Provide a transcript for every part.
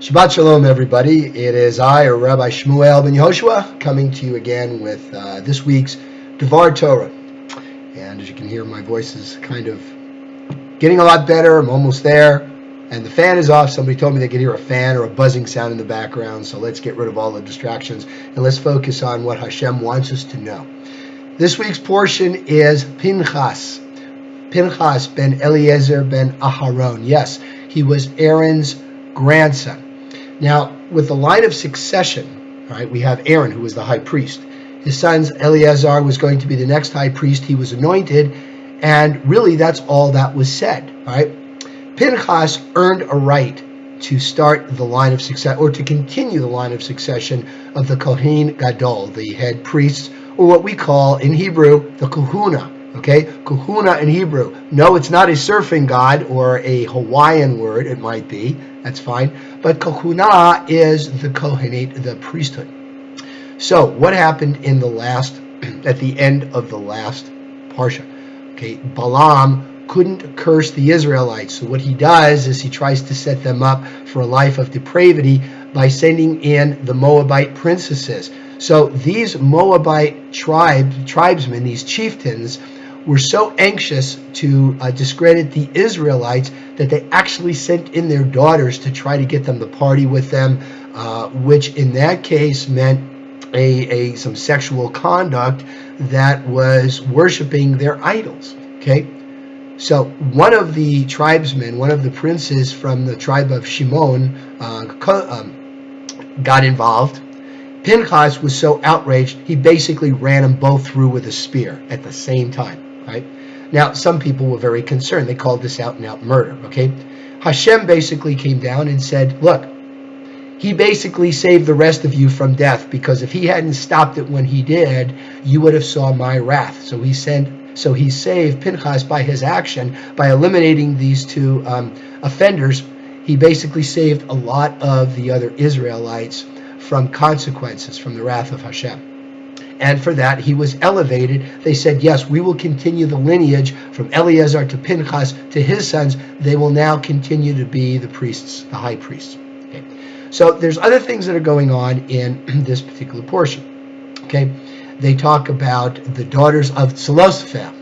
Shabbat Shalom, everybody. It is I, or Rabbi Shmuel ben Yehoshua, coming to you again with this week's Devar Torah. And as you can hear, my voice is kind of getting a lot better. I'm almost there. And the fan is off. Somebody told me they could hear a fan or a buzzing sound in the background. So let's get rid of all the distractions and let's focus on what Hashem wants us to know. This week's portion is Pinchas. Pinchas ben Eliezer ben Aharon. Yes, he was Aaron's grandson. Now, with the line of succession, all right, we have Aaron, who was the high priest. His son Eleazar was going to be the next high priest. He was anointed, and really that's all that was said. All right, Pinchas earned a right to start the line of succession, or to continue the line of succession of the Cohen Gadol, the head priests, or what we call in Hebrew the Kahuna. Okay, Kahuna in Hebrew. No, it's not a surfing god or a Hawaiian word. It might be. That's fine. But Kahuna is the Kohenate, the priesthood. So, what happened at the end of the last Parsha? Okay, Balaam couldn't curse the Israelites. So what he does is he tries to set them up for a life of depravity by sending in the Moabite princesses. So these Moabite tribesmen, these chieftains, were so anxious to discredit the Israelites that they actually sent in their daughters to try to get them to party with them, which in that case meant some sexual conduct that was worshiping their idols. Okay, so one of the tribesmen, one of the princes from the tribe of Shimon, got involved. Pinchas was so outraged, he basically ran them both through with a spear at the same time. Right? Now, some people were very concerned. They called this out-and-out murder. Okay, Hashem basically came down and said, look, he basically saved the rest of you from death, because if he hadn't stopped it when he did, you would have saw my wrath. So he saved Pinchas by his action, by eliminating these two offenders. He basically saved a lot of the other Israelites from consequences, from the wrath of Hashem. And for that, he was elevated. They said, yes, we will continue the lineage from Eleazar to Pinchas to his sons. They will now continue to be the priests, the high priests. Okay. So there's other things that are going on in this particular portion. Okay, they talk about the daughters of Zelophahad.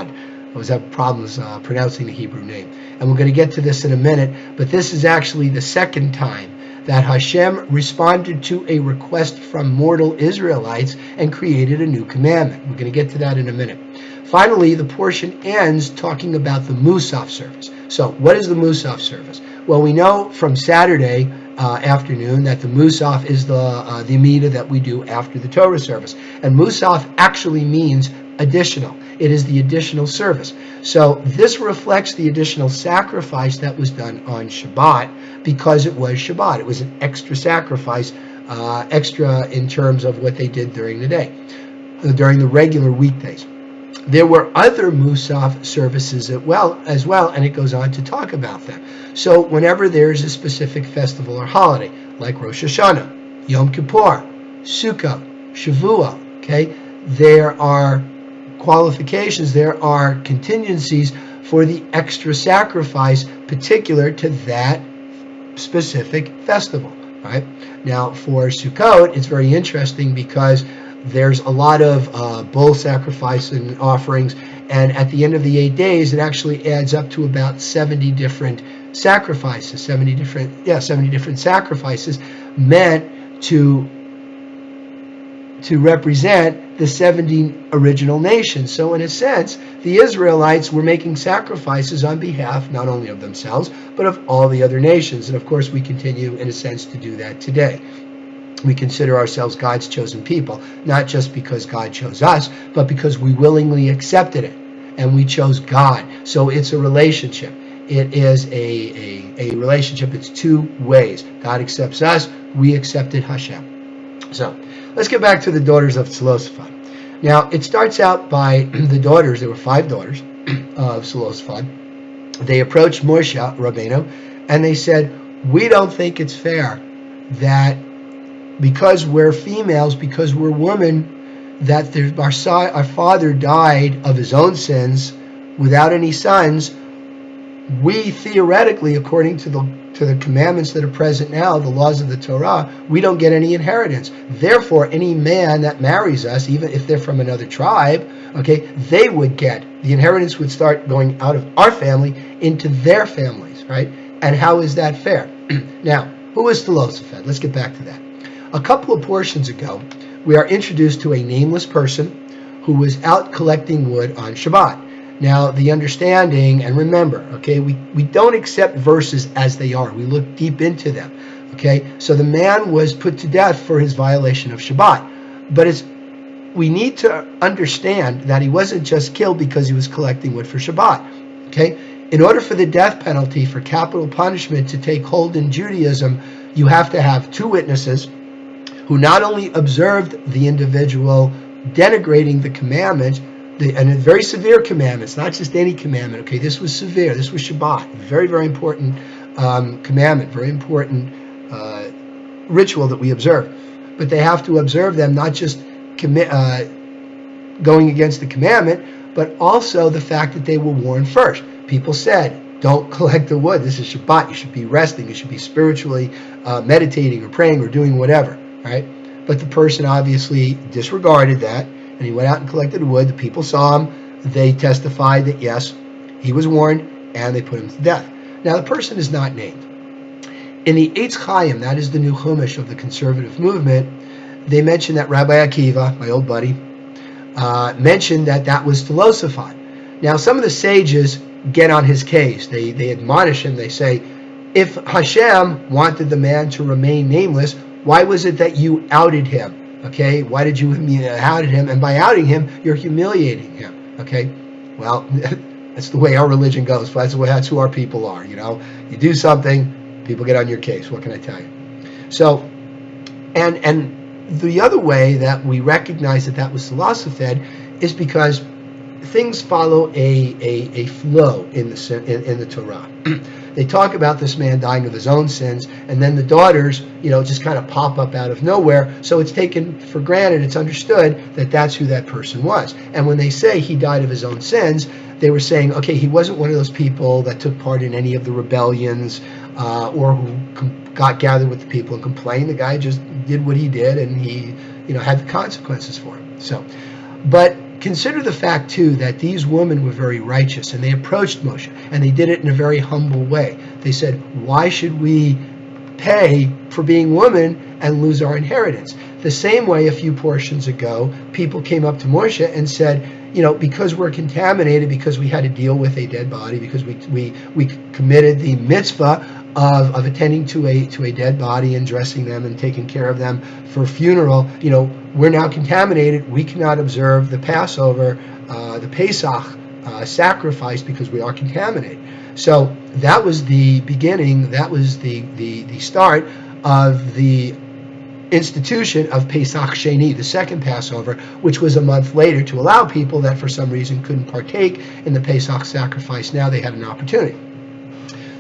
I always have problems pronouncing the Hebrew name. And we're going to get to this in a minute, but this is actually the second time that Hashem responded to a request from mortal Israelites and created a new commandment. We're going to get to that in a minute. Finally, the portion ends talking about the Mussaf service. So, what is the Mussaf service? Well, we know from Saturday afternoon that the Mussaf is the Amida that we do after the Torah service. And Mussaf actually means additional. It is the additional service. So this reflects the additional sacrifice that was done on Shabbat, because it was Shabbat. It was an extra sacrifice, extra in terms of what they did during the day, during the regular weekdays. There were other Mussaf services as well, and it goes on to talk about them. So whenever there is a specific festival or holiday, like Rosh Hashanah, Yom Kippur, Sukkot, Shavuot, okay, there are qualifications, there are contingencies for the extra sacrifice particular to that specific festival. Right? Now, for Sukkot, it's very interesting because there's a lot of bull sacrifice and offerings, and at the end of the 8 days, it actually adds up to about 70 different sacrifices, 70 different sacrifices meant to represent the 70 original nations. So in a sense, the Israelites were making sacrifices on behalf not only of themselves, but of all the other nations. And of course, we continue in a sense to do that today. We consider ourselves God's chosen people, not just because God chose us, but because we willingly accepted it and we chose God. So it's a relationship. It is a relationship. It's two ways. God accepts us, we accepted Hashem. So let's get back to the daughters of Zelophahad. Now, it starts out by the daughters. There were 5 daughters of Zelophahad. They approached Moshe Rabbeinu, and they said, we don't think it's fair that because we're females, because we're women, that our father died of his own sins without any sons. We theoretically, according to to the commandments that are present now, the laws of the Torah, we don't get any inheritance. Therefore, any man that marries us, even if they're from another tribe, okay, they would get, the inheritance would start going out of our family into their families, right? And how is that fair? Now, who is Zelophahad? Let's get back to that. A couple of portions ago, we are introduced to a nameless person who was out collecting wood on Shabbat. Now, the understanding, and remember, okay, we don't accept verses as they are. We look deep into them, okay? So the man was put to death for his violation of Shabbat. But we need to understand that he wasn't just killed because he was collecting wood for Shabbat, okay? In order for the death penalty for capital punishment to take hold in Judaism, you have to have two witnesses who not only observed the individual denigrating the commandments, and very severe commandments, not just any commandment. Okay, this was severe. This was Shabbat, very, very important commandment, very important ritual that we observe. But they have to observe them, not just going against the commandment, but also the fact that they were warned first. People said, don't collect the wood. This is Shabbat. You should be resting. You should be spiritually meditating or praying or doing whatever, right? But the person obviously disregarded that, and he went out and collected the wood. The people saw him. They testified that, yes, he was warned, and they put him to death. Now, the person is not named. In the Eitz Chaim, that is the new Chumash of the conservative movement, they mention that Rabbi Akiva, my old buddy, mentioned that was Zelophahad. Now, some of the sages get on his case. They admonish him. They say, if Hashem wanted the man to remain nameless, why was it that you outed him? Okay, why did you outed him? And by outing him, you're humiliating him. Okay, well, that's the way our religion goes. That's who our people are. You know, you do something, people get on your case. What can I tell you? So, and the other way that we recognize that was Zelophahad is because things follow a flow in the Torah. They talk about this man dying of his own sins, and then the daughters, just kind of pop up out of nowhere. So it's taken for granted, it's understood that that's who that person was. And when they say he died of his own sins, they were saying, okay, he wasn't one of those people that took part in any of the rebellions or who got gathered with the people and complained. The guy just did what he did, and he, had the consequences for him. So, but consider the fact, too, that these women were very righteous, and they approached Moshe, and they did it in a very humble way. They said, why should we pay for being women and lose our inheritance? The same way a few portions ago, people came up to Moshe and said, because we're contaminated, because we had to deal with a dead body, because we committed the mitzvah of attending to a dead body and dressing them and taking care of them for a funeral, we're now contaminated. We cannot observe the Passover, the Pesach sacrifice because we are contaminated. So that was the beginning. That was the start of the institution of Pesach Sheni, the second Passover, which was a month later to allow people that for some reason couldn't partake in the Pesach sacrifice. Now they had an opportunity.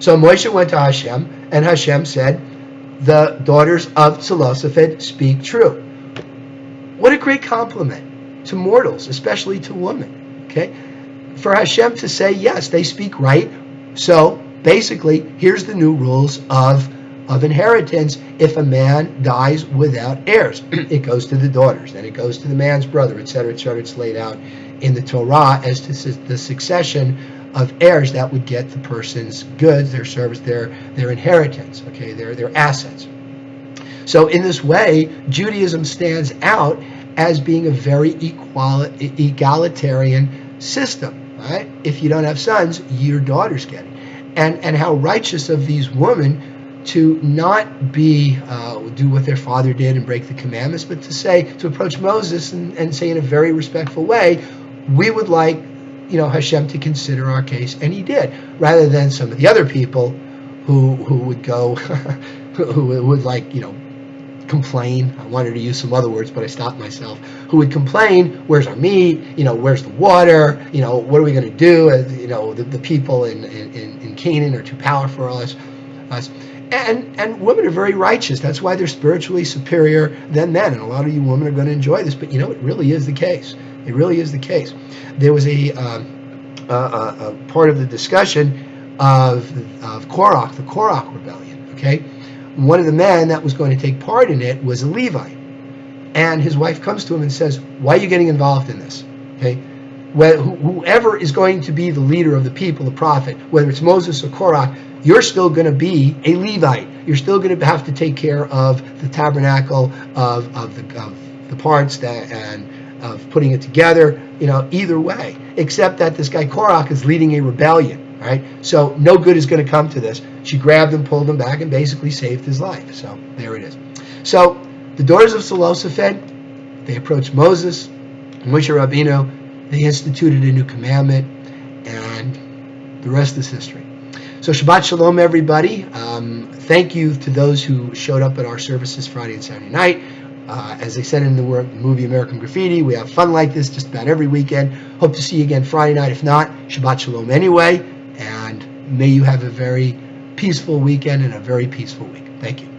So Moshe went to Hashem, and Hashem said, the daughters of Zelophahad speak true. What a great compliment to mortals, especially to women. Okay, for Hashem to say, yes, they speak right. So basically, here's the new rules of inheritance. If a man dies without heirs, it goes to the daughters, then it goes to the man's brother, etc., etc. It's laid out in the Torah as to the succession of heirs that would get the person's goods, their service, their inheritance, okay, their assets. So in this way, Judaism stands out as being a very egalitarian system, right? If you don't have sons, your daughters get it. And how righteous of these women to not be do what their father did and break the commandments, but to approach Moses and say in a very respectful way, we would like Hashem to consider our case, and he did, rather than some of the other people who would go, who would complain. I wanted to use some other words, but I stopped myself. Who would complain, where's our meat, where's the water, what are we going to do, the people in Canaan are too powerful for us. And women are very righteous. That's why they're spiritually superior than men, and a lot of you women are going to enjoy this, but it really is the case. It really is the case. There was a part of the discussion of Korach, the Korach rebellion. Okay? One of the men that was going to take part in it was a Levite. And his wife comes to him and says, why are you getting involved in this? Okay? Whoever is going to be the leader of the people, the prophet, whether it's Moses or Korah, you're still going to be a Levite. You're still going to have to take care of the tabernacle, of the parts and of putting it together, either way. Except that this guy Korah is leading a rebellion, right? So no good is going to come to this. She grabbed him, pulled him back, and basically saved his life. So there it is. So the daughters of Zelophahad, they approached Moses, Moshe Rabbeinu. They instituted a new commandment, and the rest is history. So Shabbat Shalom, everybody. Thank you to those who showed up at our services Friday and Saturday night. As I said in the movie American Graffiti, we have fun like this just about every weekend. Hope to see you again Friday night. If not, Shabbat Shalom anyway. And may you have a very peaceful weekend and a very peaceful week. Thank you.